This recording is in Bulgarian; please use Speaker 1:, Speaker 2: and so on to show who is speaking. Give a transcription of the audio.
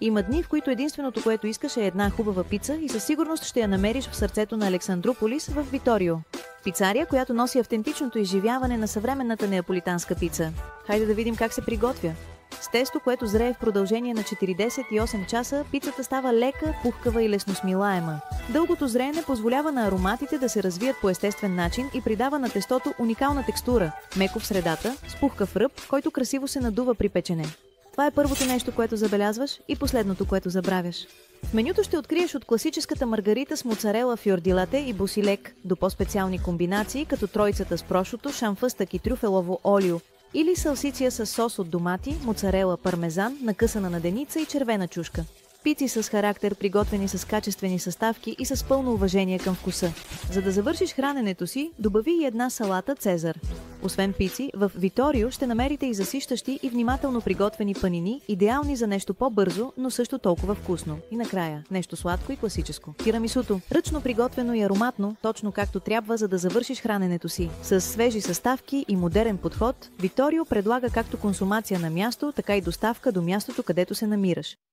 Speaker 1: Има дни, в които единственото, което искаш е една хубава пица и със сигурност ще я намериш в сърцето на Александрополис в Виторио. Пицария, която носи автентичното изживяване на съвременната неаполитанска пица. Хайде да видим как се приготвя. С тесто, което зрее в продължение на 48 часа, пицата става лека, пухкава и лесно смилаема. Дългото зреене позволява на ароматите да се развият по естествен начин и придава на тестото уникална текстура, меко в средата, с пухкав ръб, който красиво се надува при печене. Това е първото нещо, което забелязваш и последното, което забравяш. В менюто ще откриеш от класическата маргарита с моцарела фьордилате и босилек до по-специални комбинации, като троицата с прошото, шамфъстък и трюфелово олио, или салсиция с сос от домати, моцарела, пармезан, накъсана на деница и червена чушка. Пици с характер, приготвени с качествени съставки и с пълно уважение към вкуса. За да завършиш храненето си, добави и една салата Цезар. Освен пици, в Виторио ще намерите и засищащи и внимателно приготвени панини, идеални за нещо по-бързо, но също толкова вкусно. И накрая, нещо сладко и класическо. Тирамисуто. Ръчно приготвено и ароматно, точно както трябва, за да завършиш храненето си. С свежи съставки и модерен подход, Виторио предлага както консумация на място, така и доставка до мястото, където се намираш.